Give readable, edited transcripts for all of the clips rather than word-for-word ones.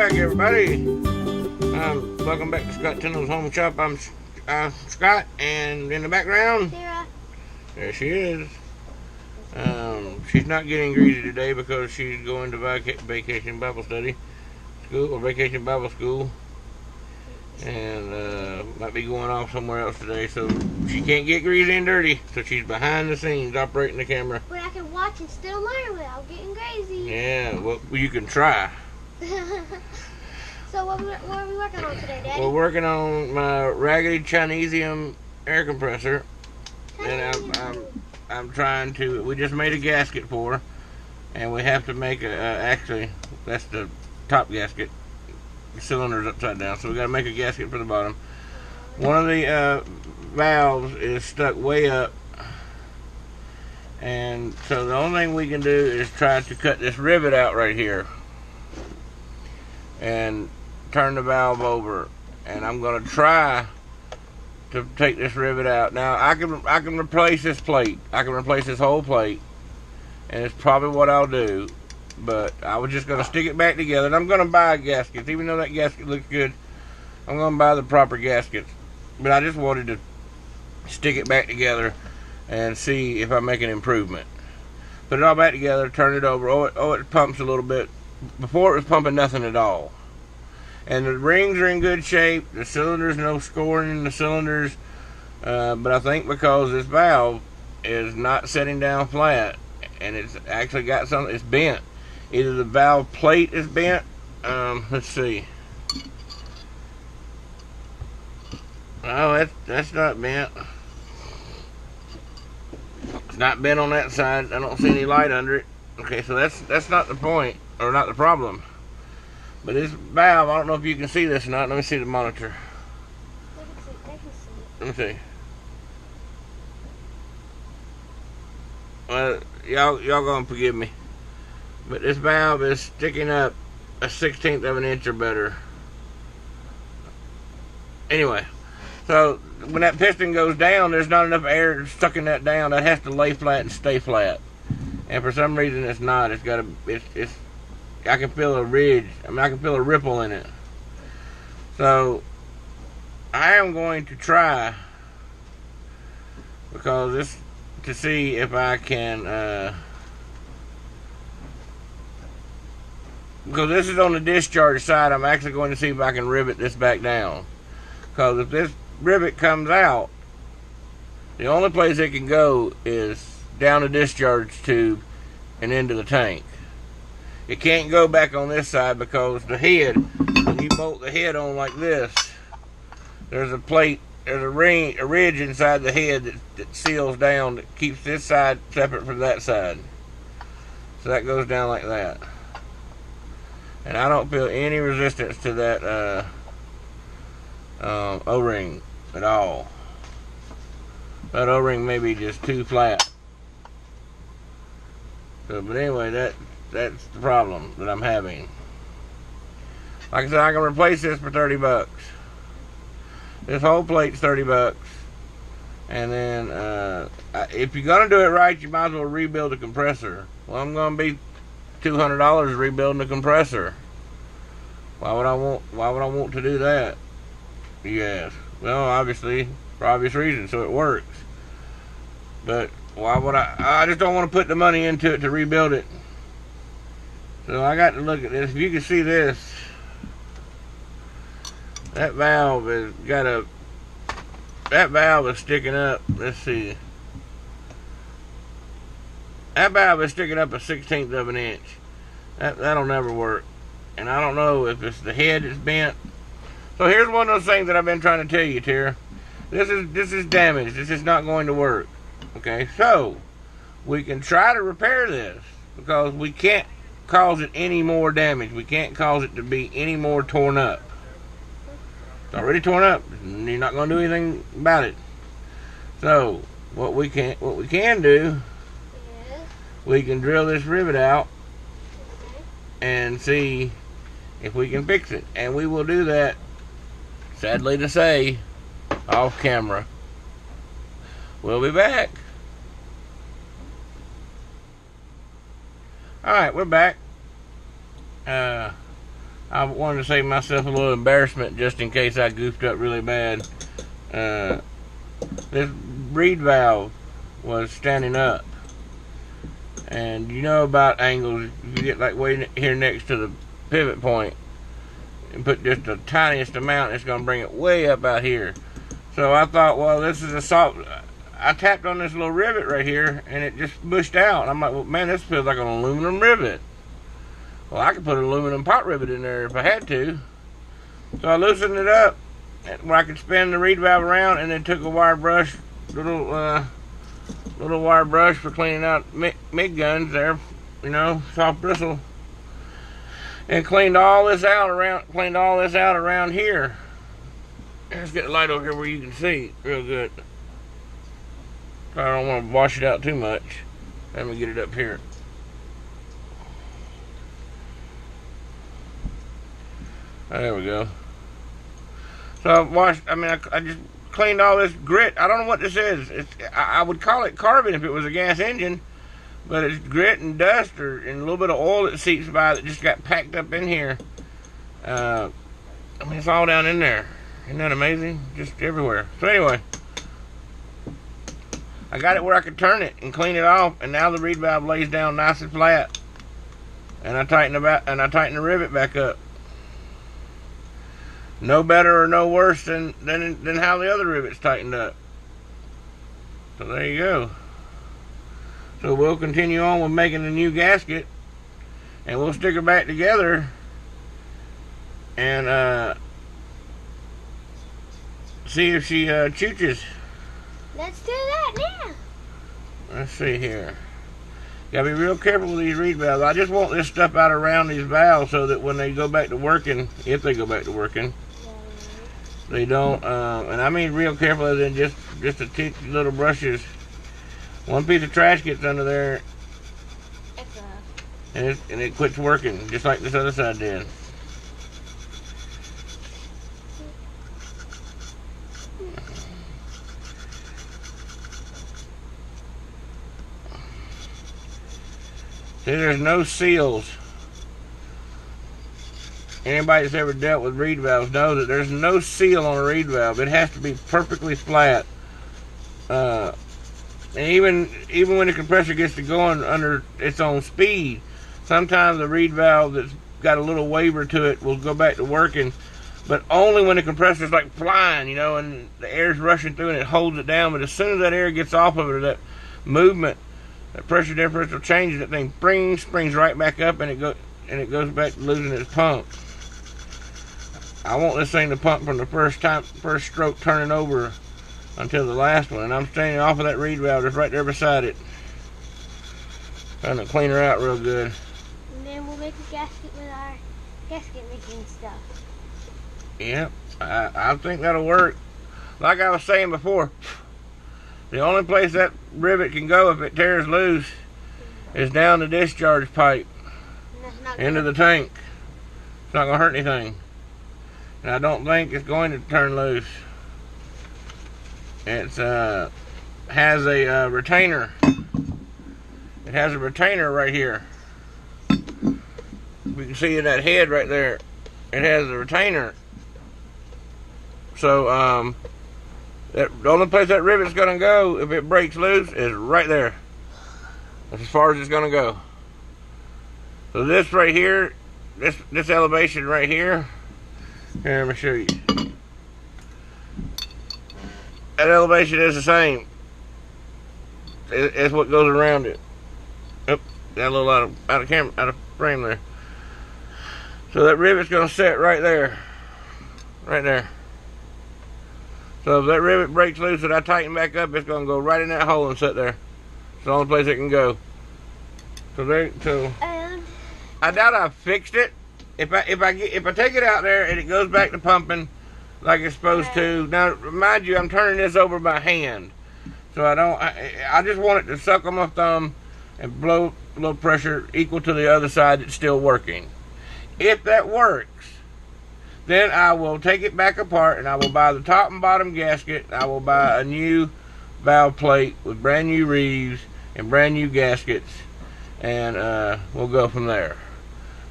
back, everybody. Welcome back to Scott Tyndall's Home Shop. I'm Scott, and in the background, Sarah. there she is. She's not getting greasy today because she's going to vacation Bible study school or vacation Bible school, and might be going off somewhere else today. So she can't get greasy and dirty. So she's behind the scenes operating the camera. But I can watch and still learn without getting crazy. Yeah, well, you can try. So what are we working on today, Daddy? We're working on my raggedy Chinesium air compressor, and I'm trying to. We just made a gasket for her, and we have to make a. Actually, that's the top gasket. The cylinder's upside down, so we got to make a gasket for the bottom. One of the valves is stuck way up, and so the only thing we can do is try to cut this rivet out right here and turn the valve over, and I'm going to try to take this rivet out. Now I can replace this plate. I can replace this whole plate, and it's probably what I'll do. But I was just going to stick it back together, and I'm going to buy gaskets. Even though that gasket looks good, I'm going to buy the proper gaskets. But I just wanted to stick it back together and see if I make an improvement. Put it all back together, turn it over. Oh, it pumps a little bit. Before it was pumping nothing at all. And the rings are in good shape. The cylinders, no scoring in the cylinders. But I think because this valve is not setting down flat, and it's actually got something, it's bent. Either the valve plate is bent. Let's see. Oh, that's not bent. It's not bent on that side. I don't see any light under it. Okay, so that's not the point, or not the problem. But this valve, I don't know if you can see this or not. Let me see the monitor. They can see it. Let me see. Well, y'all gonna forgive me, but this valve is sticking up a 1/16 of an inch or better. Anyway, so when that piston goes down, there's not enough air stuck in that down. That has to lay flat and stay flat. And for some reason, it's not. It's got it's. I can feel a ridge. I can feel a ripple in it. So I am going to try, because this, to see if I can, because this is on the discharge side. I'm actually going to see if I can rivet this back down, because if this rivet comes out, the only place it can go is down the discharge tube and into the tank. It can't go back on this side because the head, when you bolt the head on like this, there's a plate, there's a ridge inside the head that seals down, that keeps this side separate from that side. So that goes down like that. And I don't feel any resistance to that O-ring at all. That O-ring may be just too flat. So, but anyway, that's the problem that I'm having. Like I said, I can replace this for 30 bucks. This whole plate's 30 bucks. And then, if you're going to do it right, you might as well rebuild the compressor. Well, I'm going to be $200 rebuilding the compressor. Why would I want to do that? Yes. Well, obviously, for obvious reasons, so it works. But why would I just don't want to put the money into it to rebuild it. So I got to look at this. If you can see this, that valve is sticking up. Let's see. That valve is sticking up a 1/16 of an inch. That'll never work. And I don't know if it's the head that's bent. So here's one of those things that I've been trying to tell you, Tara. This is damaged. This is not going to work. Okay, so we can try to repair this, because we can't cause it any more damage. We can't cause it to be any more torn up. It's already torn up. You're not going to do anything about it. So what we can do, we can drill this rivet out and see if we can fix it. And we will do that, sadly to say, off camera. We'll be back. Alright, we're back. I wanted to save myself a little embarrassment just in case I goofed up really bad. This reed valve was standing up, and you know about angles. If you get like way here next to the pivot point and put just the tiniest amount, it's going to bring it way up out here. So I thought, well, this is a soft. I tapped on this little rivet right here, and it just pushed out. I'm like, well, man, this feels like an aluminum rivet. Well, I could put an aluminum pot rivet in there if I had to. So I loosened it up where I could spin the reed valve around, and then took a wire brush, little wire brush for cleaning out MIG guns there, you know, soft bristle, and cleaned all this out around here. Let's get the light over here where you can see real good. I don't want to wash it out too much. Let me get it up here. There we go. So I just cleaned all this grit. I don't know what this is. I would call it carbon if it was a gas engine, but it's grit and dust and a little bit of oil that seeps by that just got packed up in here. It's all down in there. Isn't that amazing? Just everywhere. So anyway, I got it where I could turn it and clean it off, and now the reed valve lays down nice and flat. And I tighten the rivet back up. No better or no worse than how the other rivets tightened up. So there you go. So we'll continue on with making a new gasket, and we'll stick her back together and see if she chooches. Let's do that now. Let's see here. Gotta be real careful with these reed valves. I just want this stuff out around these valves so that when they go back to working, if they go back to working, they don't, and I mean real careful as in just a teensy little brushes. One piece of trash gets under there, and it quits working, just like this other side did. See, there's no seals. Anybody that's ever dealt with reed valves knows that there's no seal on a reed valve. It has to be perfectly flat. And even when the compressor gets to going under its own speed, sometimes the reed valve that's got a little waver to it will go back to working, but only when the compressor's like flying, you know, and the air's rushing through and it holds it down. But as soon as that air gets off of it, or that movement, that pressure differential changes, that thing springs right back up, and it goes back to losing its pump. I want this thing to pump from the first stroke turning over until the last one, and I'm standing off of that reed valve just right there beside it, trying to clean her out real good. And then we'll make a gasket with our gasket making stuff. Yep, I think that'll work. Like I was saying before, the only place that rivet can go if it tears loose is down the discharge pipe into the tank. It's not going to hurt anything. And I don't think it's going to turn loose. It has a retainer. It has a retainer right here. We can see in that head right there. It has a retainer. So the only place that rivet's going to go if it breaks loose is right there. That's as far as it's going to go. So this right here, this elevation right here. Here, let me show you. That elevation is the same. It's what goes around it. Oop, got a little out of frame there. So that rivet's going to set right there. Right there. So if that rivet breaks loose and I tighten back up, it's going to go right in that hole and sit there. It's the only place it can go. So I doubt I fixed it. If I take it out there and it goes back to pumping like it's supposed to. Now, mind you, I'm turning this over by hand, so I just want it to suck on my thumb and blow a little pressure equal to the other side that's still working. If that works, then I will take it back apart and I will buy the top and bottom gasket. I will buy a new valve plate with brand new reeds and brand new gaskets, and we'll go from there.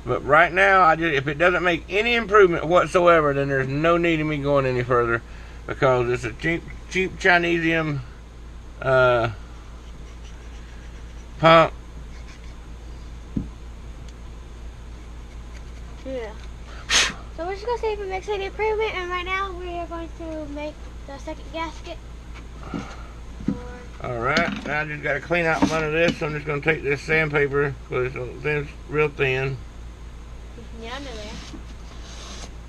But right now, if it doesn't make any improvement whatsoever, then there's no need of me going any further, because it's a cheap Chinesium pump. Yeah. So we're just gonna see if it makes any improvement, and right now we are going to make the second gasket. Alright, now I just gotta clean out none of this, so I'm just gonna take this sandpaper, because it's real thin. You can get under there.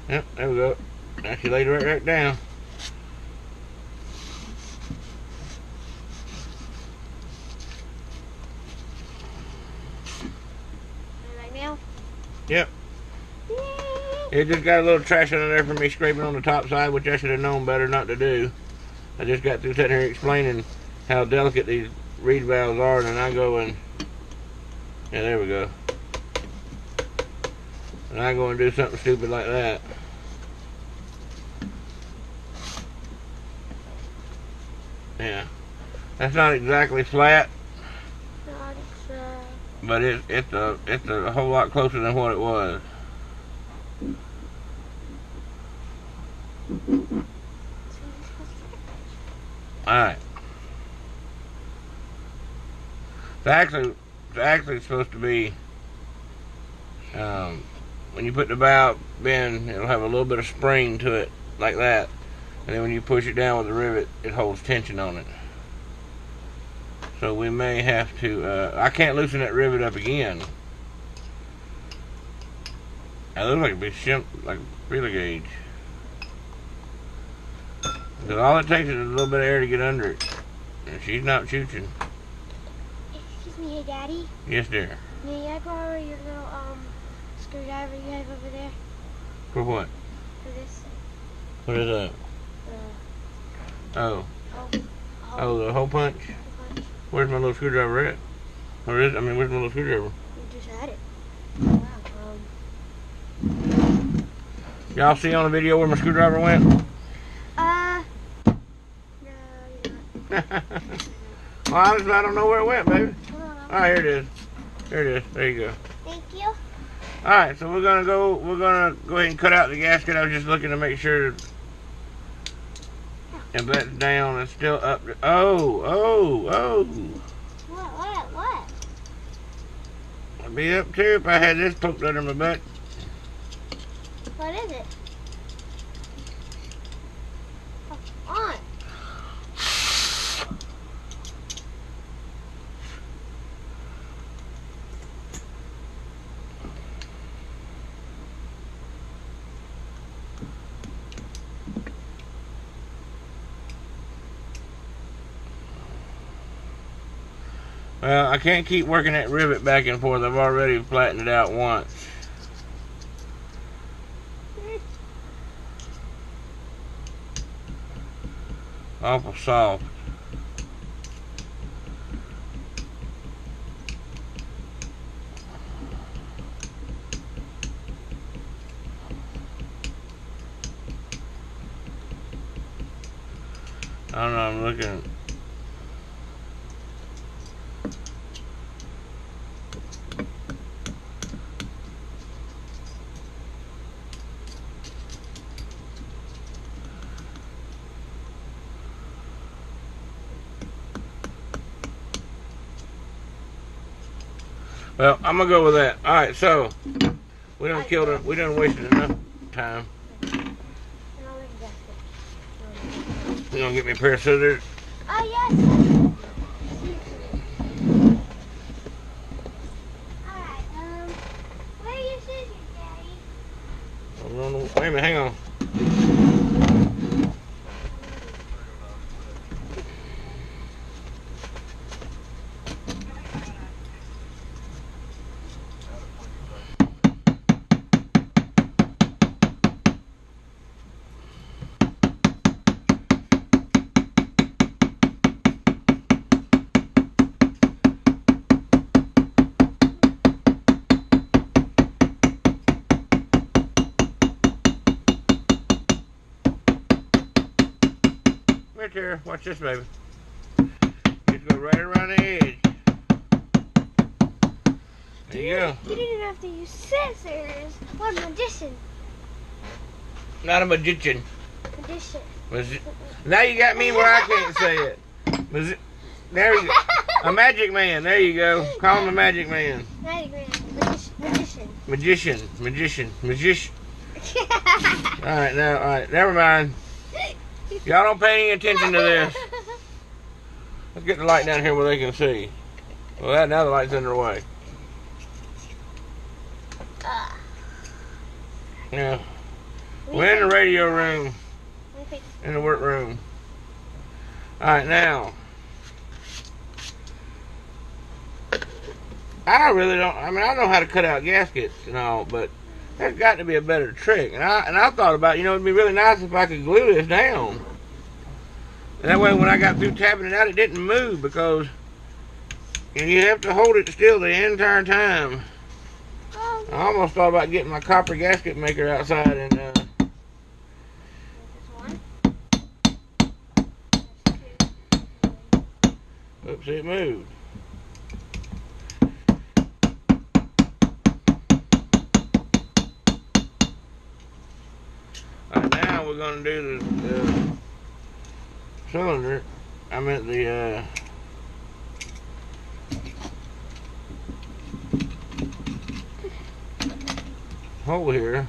Yep, there we go. Now she laid it right down. Right now? Yep. Yay. It just got a little trash under there from me scraping on the top side, which I should have known better not to do. I just got through sitting here explaining how delicate these reed valves are, and then I go and, yeah, there we go. And I go and do something stupid like that. Yeah, that's not exactly flat, but it's a whole lot closer than what it was. Alright. It's actually supposed to be, when you put the valve in, it'll have a little bit of spring to it, like that. And then when you push it down with the rivet, it holds tension on it. So we may have to, I can't loosen that rivet up again. It looks like a feeler gauge. Because all it takes is a little bit of air to get under it. And she's not shooting. Excuse me, hey Daddy. Yes, dear. May I borrow your little screwdriver you have over there? For what? For this. What is that? Oh, the hole punch? Where's my little screwdriver at? Where's my little screwdriver? You just had it. Wow. Y'all see on the video where my screwdriver went? No, you don't. Well, honestly, I don't know where it went, baby. Oh, here it is. Here it is. There you go. Thank you. Alright, so we're gonna go ahead and cut out the gasket. I was just looking to make sure if that's down, it's still up. Oh. What? I'd be up too if I had this poked under my butt. What is it? Oh, on. Well, I can't keep working that rivet back and forth. I've already flattened it out once. Awful soft. I don't know, I'm looking. Well, I'm gonna go with that. All right, so we done wasted enough time. You gonna get me a pair of scissors? Yes. Alright, where are your scissors, Daddy? Wait a minute, hang on. Right there. Watch this, baby. Just go right around the edge. There you go. You didn't have to use scissors. What a magician. Not a magician. Magician. Now you got me where I can't say it. There you go. A magic man. There you go. Call him a magic man. Magic man. Magician. Magician. Alright, now, alright. Never mind. Y'all don't pay any attention to this. Let's get the light down here where they can see. Well, now the light's in their way. Now, we're in the radio room. In the work room. Alright, now. I know how to cut out gaskets and all, but there's got to be a better trick. And I thought about, it'd be really nice if I could glue this down. And that way when I got through tapping it out, it didn't move, because you have to hold it still the entire time. I almost thought about getting my copper gasket maker outside and oops, it moved. Alright, now we're going to do the cylinder. I meant the hole here.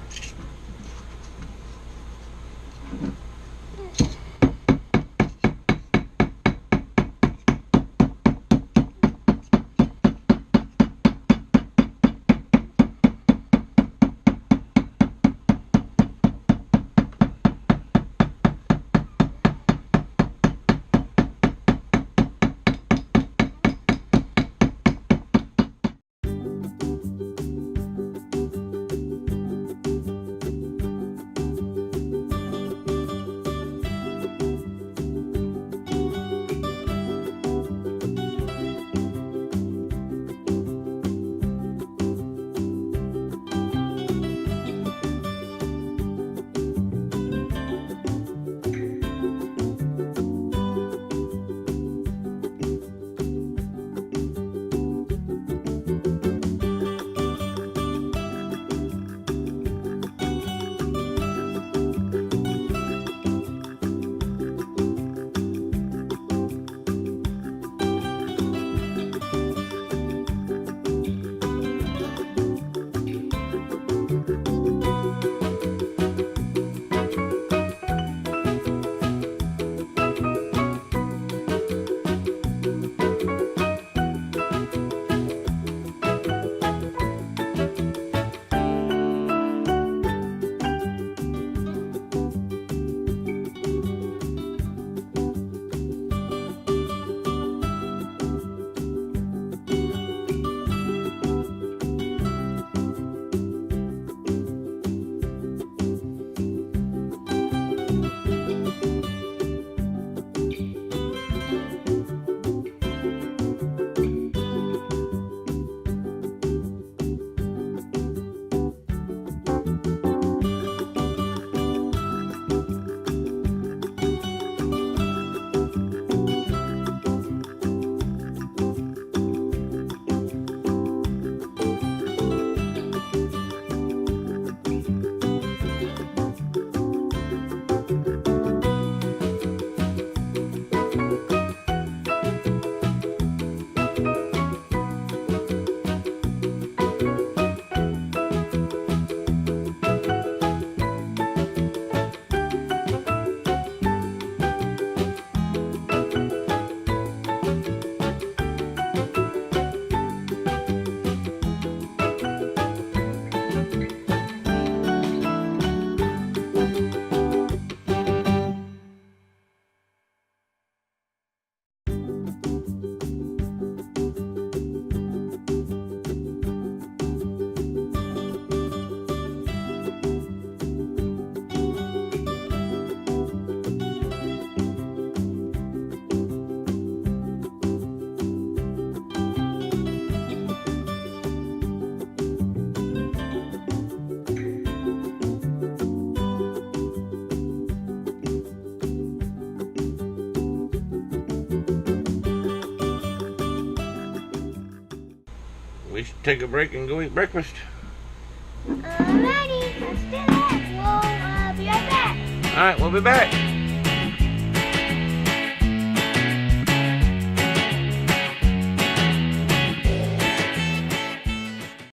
we should take a break and go eat breakfast. Alrighty, let's do that. We'll be right back. Alright, we'll be back.